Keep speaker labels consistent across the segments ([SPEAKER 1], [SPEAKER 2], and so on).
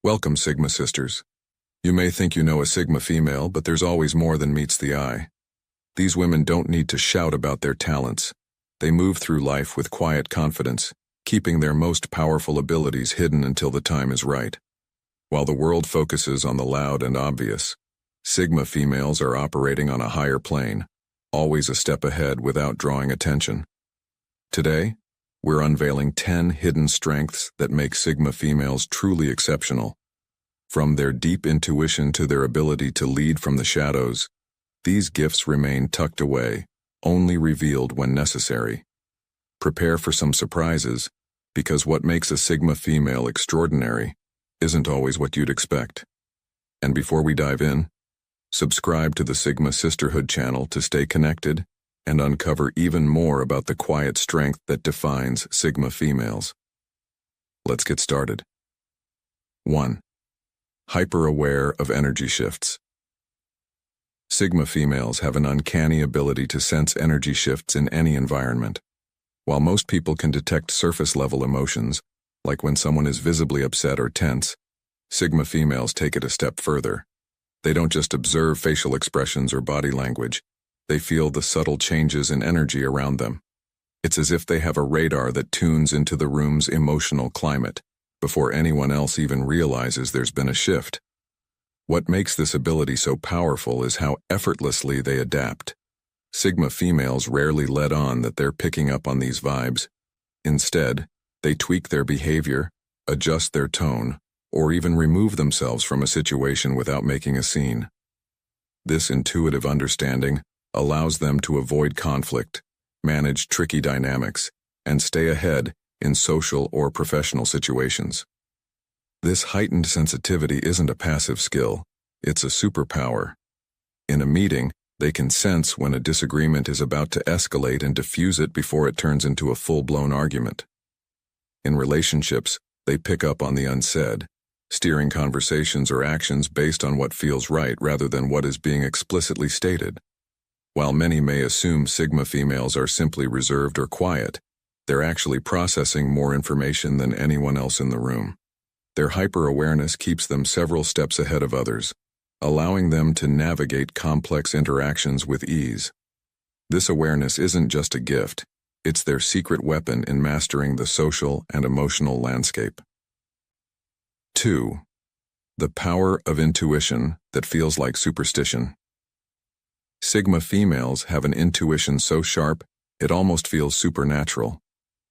[SPEAKER 1] Welcome, Sigma sisters. You may think you know a Sigma female, but there's always more than meets the eye. These women don't need to shout about their talents. They move through life with quiet confidence, keeping their most powerful abilities hidden until the time is right. While the world focuses on the loud and obvious, Sigma females are operating on a higher plane, always a step ahead without drawing attention. Today, we're unveiling 10 hidden strengths that make Sigma females truly exceptional. From their deep intuition to their ability to lead from the shadows, these gifts remain tucked away, only revealed when necessary. Prepare for some surprises, because what makes a Sigma female extraordinary isn't always what you'd expect. And before we dive in, subscribe to the Sigma Sisterhood channel to stay connected and uncover even more about the quiet strength that defines Sigma females. Let's get started. 1. Hyper-aware of energy shifts. Sigma females have an uncanny ability to sense energy shifts in any environment. While most people can detect surface-level emotions, like when someone is visibly upset or tense, Sigma females take it a step further. They don't just observe facial expressions or body language. They feel the subtle changes in energy around them. It's as if they have a radar that tunes into the room's emotional climate before anyone else even realizes there's been a shift. What makes this ability so powerful is how effortlessly they adapt. Sigma females rarely let on that they're picking up on these vibes. Instead, they tweak their behavior, adjust their tone, or even remove themselves from a situation without making a scene. This intuitive understanding allows them to avoid conflict, manage tricky dynamics, and stay ahead in social or professional situations. This heightened sensitivity isn't a passive skill, it's a superpower. In a meeting, they can sense when a disagreement is about to escalate and diffuse it before it turns into a full-blown argument. In relationships, they pick up on the unsaid, steering conversations or actions based on what feels right rather than what is being explicitly stated. While many may assume Sigma females are simply reserved or quiet, they're actually processing more information than anyone else in the room. Their hyper-awareness keeps them several steps ahead of others, allowing them to navigate complex interactions with ease. This awareness isn't just a gift, it's their secret weapon in mastering the social and emotional landscape. 2. The power of intuition that feels like superstition. Sigma females have an intuition so sharp, it almost feels supernatural.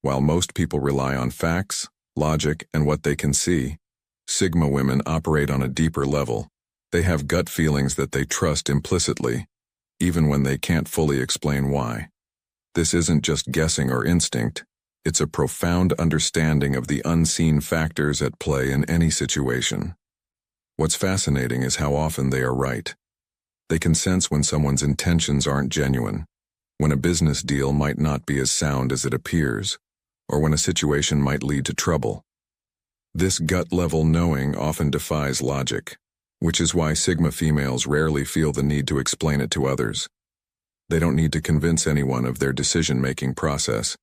[SPEAKER 1] While most people rely on facts, logic, and what they can see, Sigma women operate on a deeper level. They have gut feelings that they trust implicitly, even when they can't fully explain why. This isn't just guessing or instinct, it's a profound understanding of the unseen factors at play in any situation. What's fascinating is how often they are right. They can sense when someone's intentions aren't genuine, when a business deal might not be as sound as it appears, or when a situation might lead to trouble. This gut-level knowing often defies logic, which is why Sigma females rarely feel the need to explain it to others. They don't need to convince anyone of their decision-making process,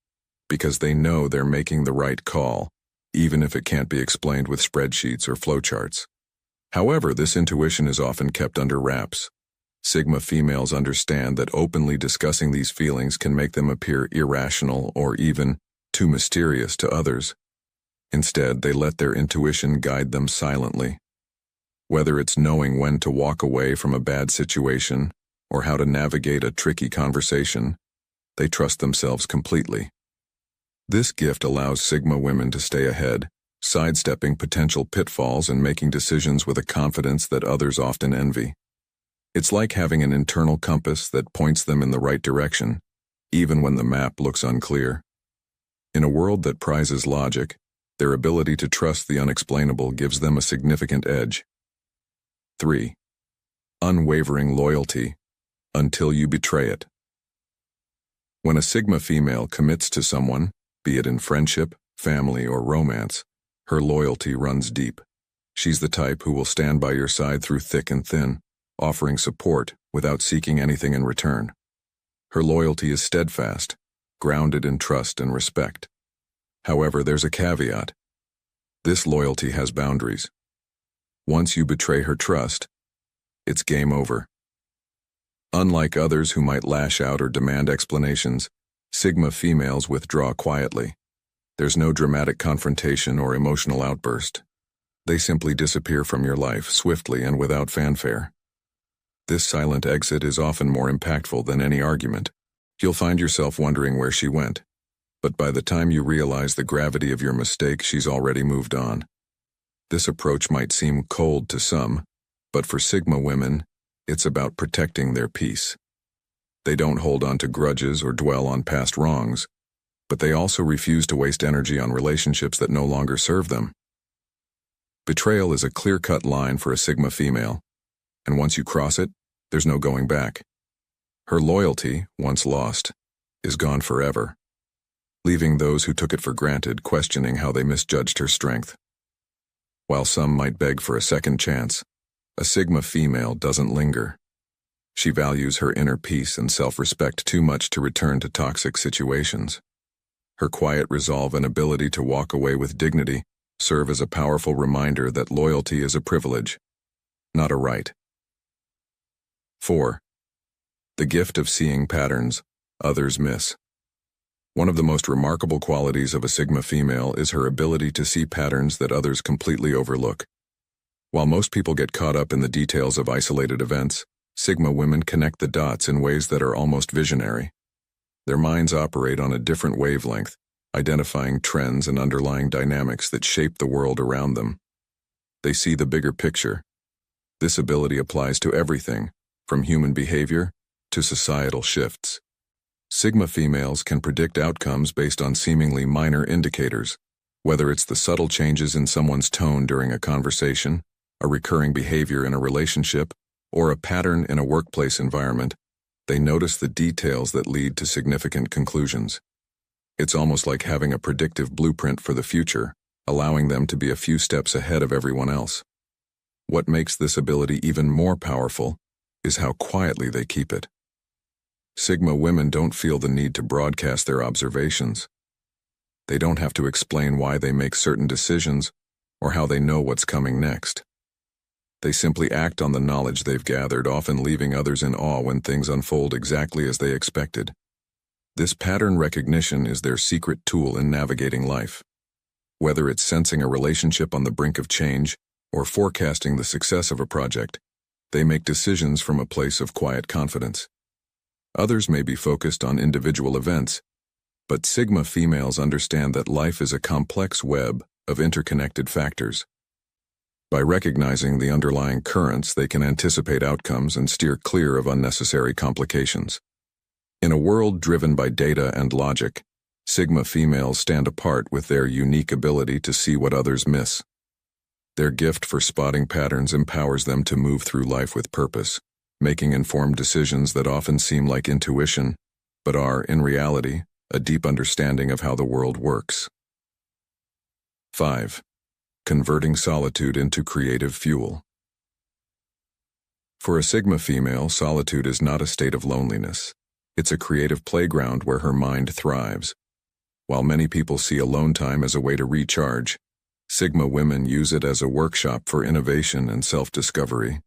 [SPEAKER 1] because they know they're making the right call, even if it can't be explained with spreadsheets or flowcharts. However, this intuition is often kept under wraps. Sigma females understand that openly discussing these feelings can make them appear irrational or even too mysterious to others. Instead, they let their intuition guide them silently. Whether it's knowing when to walk away from a bad situation or how to navigate a tricky conversation, they trust themselves completely. This gift allows Sigma women to stay ahead, sidestepping potential pitfalls and making decisions with a confidence that others often envy. It's like having an internal compass that points them in the right direction, even when the map looks unclear. In a world that prizes logic, their ability to trust the unexplainable gives them a significant edge. 3. Unwavering loyalty until you betray it. When a Sigma female commits to someone, be it in friendship, family, or romance, her loyalty runs deep. She's the type who will stand by your side through thick and thin, offering support without seeking anything in return. Her loyalty is steadfast, grounded in trust and respect. However, there's a caveat. This loyalty has boundaries. Once you betray her trust, it's game over. Unlike others who might lash out or demand explanations, Sigma females withdraw quietly. There's no dramatic confrontation or emotional outburst. They simply disappear from your life swiftly and without fanfare. This silent exit is often more impactful than any argument. You'll find yourself wondering where she went, but by the time you realize the gravity of your mistake, she's already moved on. This approach might seem cold to some, but for Sigma women, it's about protecting their peace. They don't hold on to grudges or dwell on past wrongs, but they also refuse to waste energy on relationships that no longer serve them. Betrayal is a clear-cut line for a Sigma female, and once you cross it, there's no going back. Her loyalty, once lost, is gone forever, leaving those who took it for granted questioning how they misjudged her strength. While some might beg for a second chance, a Sigma female doesn't linger. She values her inner peace and self-respect too much to return to toxic situations. Her quiet resolve and ability to walk away with dignity serve as a powerful reminder that loyalty is a privilege, not a right. 4. The gift of seeing patterns others miss. One of the most remarkable qualities of a Sigma female is her ability to see patterns that others completely overlook. While most people get caught up in the details of isolated events, Sigma women connect the dots in ways that are almost visionary. Their minds operate on a different wavelength, identifying trends and underlying dynamics that shape the world around them. They see the bigger picture. This ability applies to everything, from human behavior to societal shifts. Sigma females can predict outcomes based on seemingly minor indicators, whether it's the subtle changes in someone's tone during a conversation, a recurring behavior in a relationship, or a pattern in a workplace environment. They notice the details that lead to significant conclusions. It's almost like having a predictive blueprint for the future, allowing them to be a few steps ahead of everyone else. What makes this ability even more powerful is how quietly they keep it. Sigma women don't feel the need to broadcast their observations. They don't have to explain why they make certain decisions or how they know what's coming next. They simply act on the knowledge they've gathered, often leaving others in awe when things unfold exactly as they expected. This pattern recognition is their secret tool in navigating life. Whether it's sensing a relationship on the brink of change or forecasting the success of a project, they make decisions from a place of quiet confidence. Others may be focused on individual events, but Sigma females understand that life is a complex web of interconnected factors. By recognizing the underlying currents, they can anticipate outcomes and steer clear of unnecessary complications. In a world driven by data and logic, Sigma females stand apart with their unique ability to see what others miss. Their gift for spotting patterns empowers them to move through life with purpose, making informed decisions that often seem like intuition, but are, in reality, a deep understanding of how the world works. 5. Converting solitude into creative fuel. For a Sigma female, solitude is not a state of loneliness. It's a creative playground where her mind thrives. While many people see alone time as a way to recharge, Sigma women use it as a workshop for innovation and self-discovery.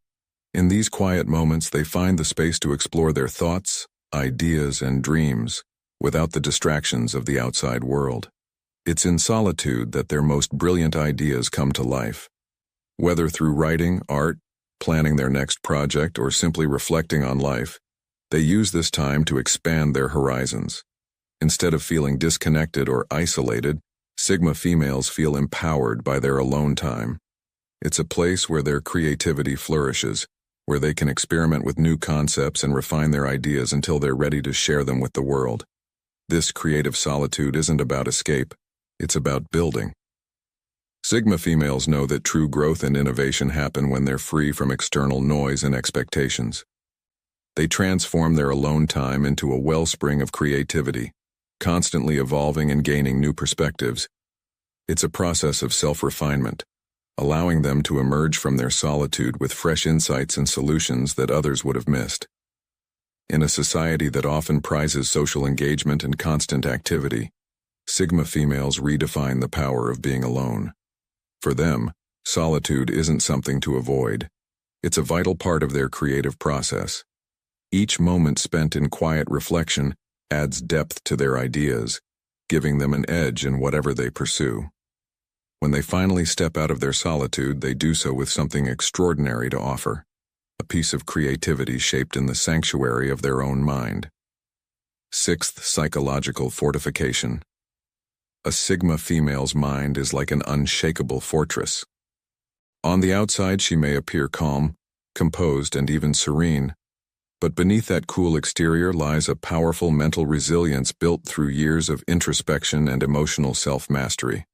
[SPEAKER 1] In these quiet moments, they find the space to explore their thoughts, ideas, and dreams without the distractions of the outside world. It's in solitude that their most brilliant ideas come to life. Whether through writing, art, planning their next project, or simply reflecting on life, they use this time to expand their horizons. Instead of feeling disconnected or isolated, Sigma females feel empowered by their alone time. It's a place where their creativity flourishes, where they can experiment with new concepts and refine their ideas until they're ready to share them with the world. This creative solitude isn't about escape, it's about building. Sigma females know that true growth and innovation happen when they're free from external noise and expectations. They transform their alone time into a wellspring of creativity, constantly evolving and gaining new perspectives. It's a process of self-refinement, allowing them to emerge from their solitude with fresh insights and solutions that others would have missed. In a society that often prizes social engagement and constant activity, Sigma females redefine the power of being alone. For them, Solitude isn't something to avoid. It's a vital part of their creative process. Each moment spent in quiet reflection adds depth to their ideas, giving them an edge in whatever they pursue. When they finally step out of their solitude, they do so with something extraordinary to offer, a piece of creativity shaped in the sanctuary of their own mind. Sixth, psychological fortification. A Sigma female's mind is like an unshakable fortress. On the outside, she may appear calm, composed, and even serene, but beneath that cool exterior lies a powerful mental resilience built through years of introspection and emotional self-mastery.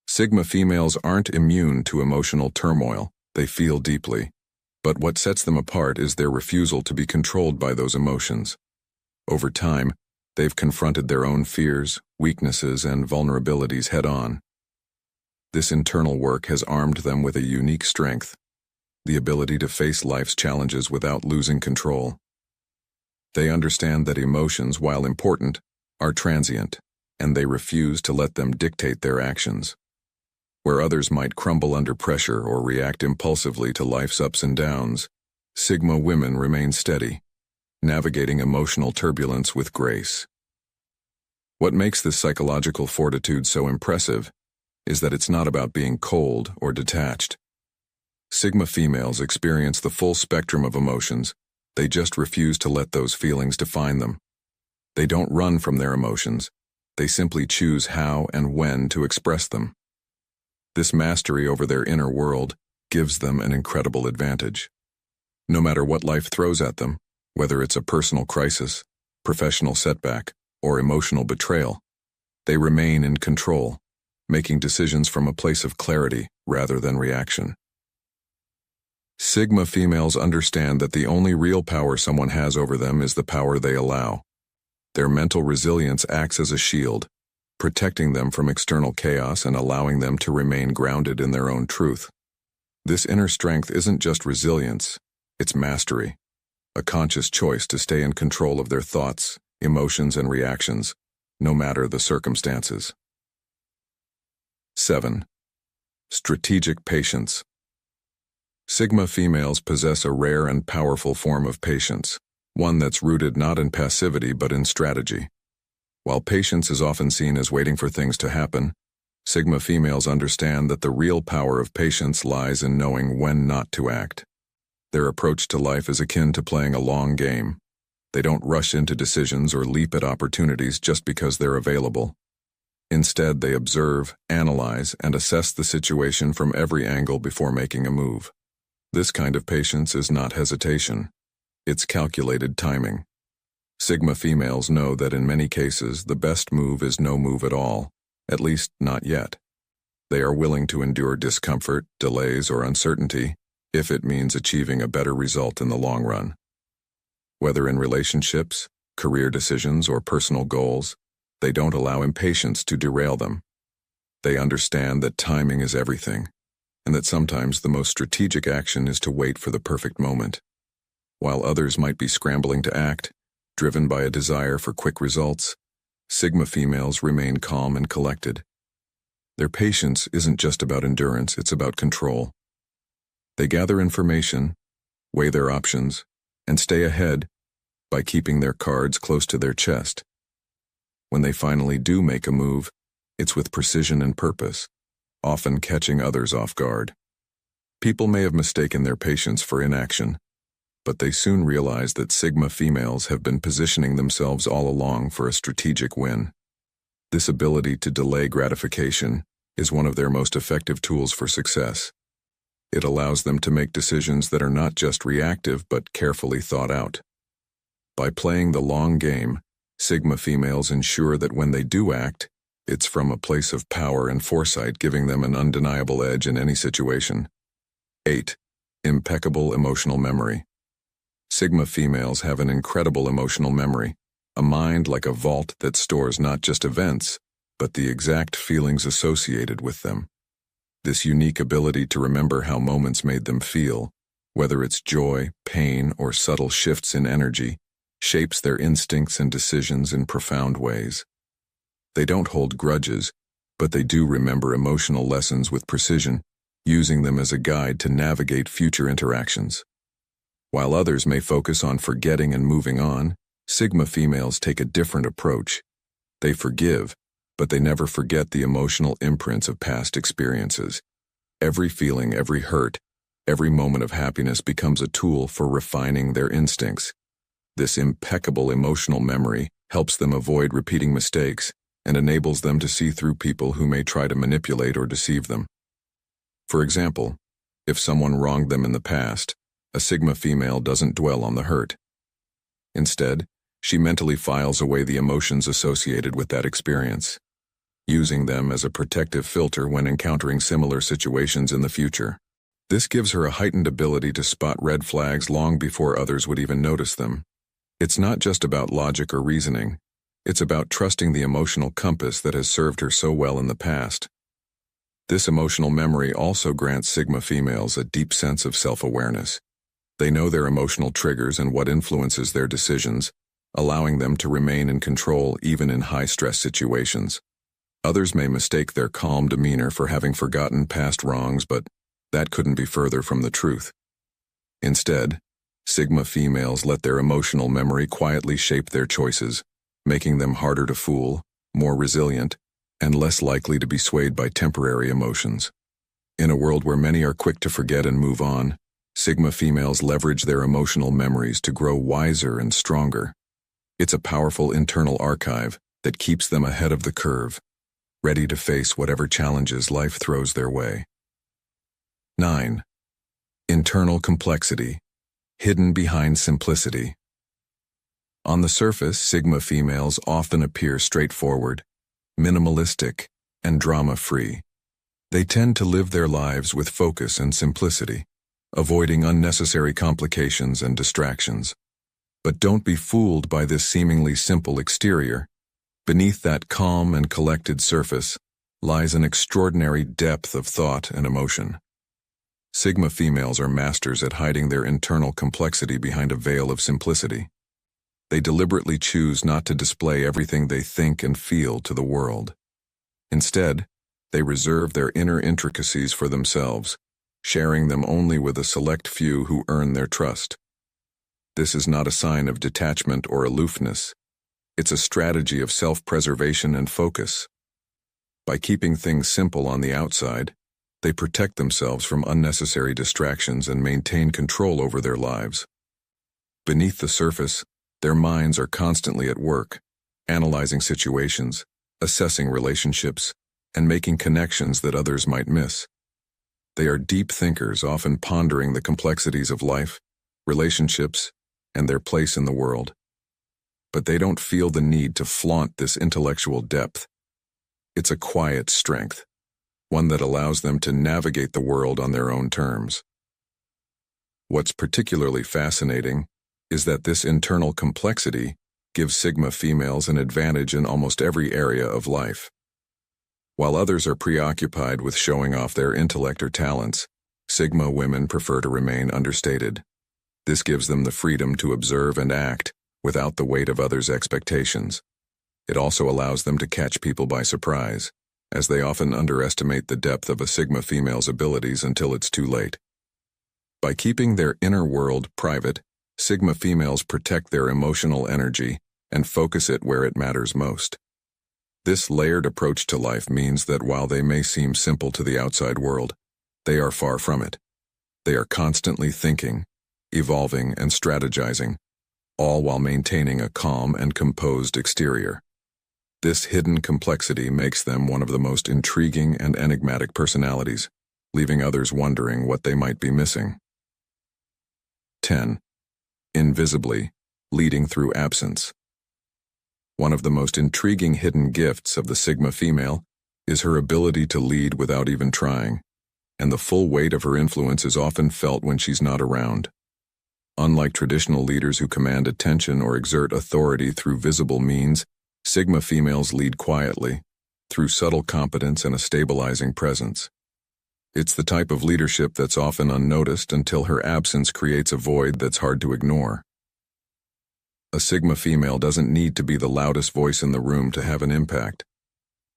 [SPEAKER 1] Sigma females aren't immune to emotional turmoil. They feel deeply. But what sets them apart is their refusal to be controlled by those emotions. Over time, they've confronted their own fears, weaknesses, and vulnerabilities head-on. This internal work has armed them with a unique strength, the ability to face life's challenges without losing control. They understand that emotions, while important, are transient, and they refuse to let them dictate their actions. Where others might crumble under pressure or react impulsively to life's ups and downs, Sigma women remain steady, navigating emotional turbulence with grace. What makes this psychological fortitude so impressive is that it's not about being cold or detached. Sigma females experience the full spectrum of emotions. They just refuse to let those feelings define them. They don't run from their emotions. They simply choose how and when to express them. This mastery over their inner world gives them an incredible advantage. No matter what life throws at them, whether it's a personal crisis, professional setback, or emotional betrayal, they remain in control, making decisions from a place of clarity rather than reaction. Sigma females understand that the only real power someone has over them is the power they allow. Their mental resilience acts as a shield, protecting them from external chaos and allowing them to remain grounded in their own truth. This inner strength isn't just resilience, it's mastery, a conscious choice to stay in control of their thoughts, emotions, and reactions, no matter the circumstances. 7. Strategic patience. Sigma females possess a rare and powerful form of patience, one that's rooted not in passivity but in strategy. While patience is often seen as waiting for things to happen, Sigma females understand that the real power of patience lies in knowing when not to act. Their approach to life is akin to playing a long game. They don't rush into decisions or leap at opportunities just because they're available. Instead, they observe, analyze, and assess the situation from every angle before making a move. This kind of patience is not hesitation. It's calculated timing. Sigma females know that in many cases, the best move is no move at all, at least not yet. They are willing to endure discomfort, delays, or uncertainty if it means achieving a better result in the long run. Whether in relationships, career decisions, or personal goals, they don't allow impatience to derail them. They understand that timing is everything, and that sometimes the most strategic action is to wait for the perfect moment. While others might be scrambling to act, driven by a desire for quick results, Sigma females remain calm and collected. Their patience isn't just about endurance, it's about control. They gather information, weigh their options, and stay ahead by keeping their cards close to their chest. When they finally do make a move, it's with precision and purpose, often catching others off guard. People may have mistaken their patience for inaction, but they soon realize that Sigma females have been positioning themselves all along for a strategic win. This ability to delay gratification is one of their most effective tools for success. It allows them to make decisions that are not just reactive but carefully thought out. By playing the long game, Sigma females ensure that when they do act, it's from a place of power and foresight, giving them an undeniable edge in any situation. 8. Impeccable emotional memory. Sigma females have an incredible emotional memory, a mind like a vault that stores not just events, but the exact feelings associated with them. This unique ability to remember how moments made them feel, whether it's joy, pain, or subtle shifts in energy, shapes their instincts and decisions in profound ways. They don't hold grudges, but they do remember emotional lessons with precision, using them as a guide to navigate future interactions. While others may focus on forgetting and moving on, Sigma females take a different approach. They forgive, but they never forget the emotional imprints of past experiences. Every feeling, every hurt, every moment of happiness becomes a tool for refining their instincts. This impeccable emotional memory helps them avoid repeating mistakes and enables them to see through people who may try to manipulate or deceive them. For example, if someone wronged them in the past, a Sigma female doesn't dwell on the hurt. Instead, she mentally files away the emotions associated with that experience, using them as a protective filter when encountering similar situations in the future. This gives her a heightened ability to spot red flags long before others would even notice them. It's not just about logic or reasoning. It's about trusting the emotional compass that has served her so well in the past. This emotional memory also grants Sigma females a deep sense of self-awareness. They know their emotional triggers and what influences their decisions, allowing them to remain in control even in high-stress situations. Others may mistake their calm demeanor for having forgotten past wrongs, but that couldn't be further from the truth. Instead, Sigma females let their emotional memory quietly shape their choices, making them harder to fool, more resilient, and less likely to be swayed by temporary emotions. In a world where many are quick to forget and move on, Sigma females leverage their emotional memories to grow wiser and stronger. It's a powerful internal archive that keeps them ahead of the curve, ready to face whatever challenges life throws their way. 9. Internal complexity, hidden behind simplicity. On the surface, Sigma females often appear straightforward, minimalistic, and drama-free. They tend to live their lives with focus and simplicity, avoiding unnecessary complications and distractions. But don't be fooled by this seemingly simple exterior. Beneath that calm and collected surface lies an extraordinary depth of thought and emotion. Sigma females are masters at hiding their internal complexity behind a veil of simplicity. They deliberately choose not to display everything they think and feel to the world. Instead, they reserve their inner intricacies for themselves, sharing them only with a select few who earn their trust. This is not a sign of detachment or aloofness. It's a strategy of self-preservation and focus. By keeping things simple on the outside, they protect themselves from unnecessary distractions and maintain control over their lives. Beneath the surface, their minds are constantly at work, analyzing situations, assessing relationships, and making connections that others might miss. They are deep thinkers, often pondering the complexities of life, relationships, and their place in the world. But they don't feel the need to flaunt this intellectual depth. It's a quiet strength, one that allows them to navigate the world on their own terms. What's particularly fascinating is that this internal complexity gives Sigma females an advantage in almost every area of life. While others are preoccupied with showing off their intellect or talents, Sigma women prefer to remain understated. This gives them the freedom to observe and act without the weight of others' expectations. It also allows them to catch people by surprise, as they often underestimate the depth of a Sigma female's abilities until it's too late. By keeping their inner world private, Sigma females protect their emotional energy and focus it where it matters most. This layered approach to life means that while they may seem simple to the outside world, they are far from it. They are constantly thinking, evolving, and strategizing, all while maintaining a calm and composed exterior. This hidden complexity makes them one of the most intriguing and enigmatic personalities, leaving others wondering what they might be missing. 10. Invisibly, leading through absence. One of the most intriguing hidden gifts of the Sigma female is her ability to lead without even trying, and the full weight of her influence is often felt when she's not around. Unlike traditional leaders who command attention or exert authority through visible means, Sigma females lead quietly, through subtle competence and a stabilizing presence. It's the type of leadership that's often unnoticed until her absence creates a void that's hard to ignore. A Sigma female doesn't need to be the loudest voice in the room to have an impact.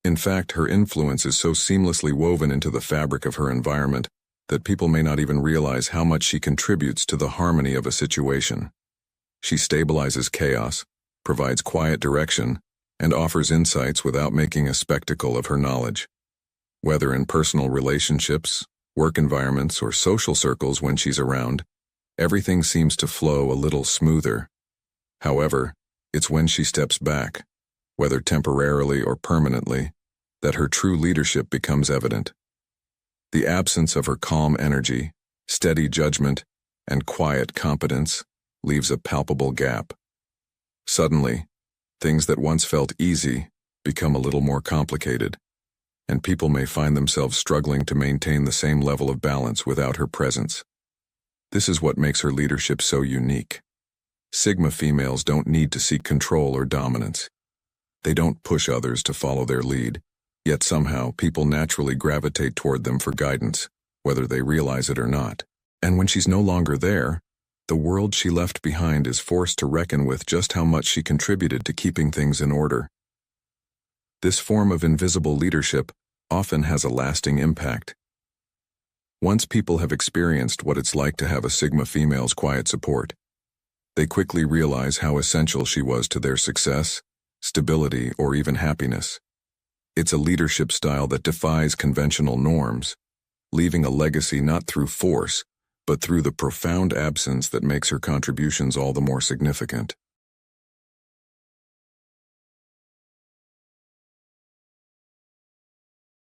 [SPEAKER 1] In fact, her influence is so seamlessly woven into the fabric of her environment that people may not even realize how much she contributes to the harmony of a situation. She stabilizes chaos, provides quiet direction, and offers insights without making a spectacle of her knowledge. Whether in personal relationships, work environments, or social circles when she's around, everything seems to flow a little smoother. However, it's when she steps back, whether temporarily or permanently, that her true leadership becomes evident. The absence of her calm energy, steady judgment, and quiet competence leaves a palpable gap. Suddenly, things that once felt easy become a little more complicated, and people may find themselves struggling to maintain the same level of balance without her presence. This is what makes her leadership so unique. Sigma females don't need to seek control or dominance. They don't push others to follow their lead, yet somehow people naturally gravitate toward them for guidance, whether they realize it or not. And when she's no longer there, the world she left behind is forced to reckon with just how much she contributed to keeping things in order. This form of invisible leadership often has a lasting impact. Once people have experienced what it's like to have a Sigma female's quiet support, they quickly realize how essential she was to their success, stability, or even happiness. It's a leadership style that defies conventional norms, leaving a legacy not through force, but through the profound absence that makes her contributions all the more significant.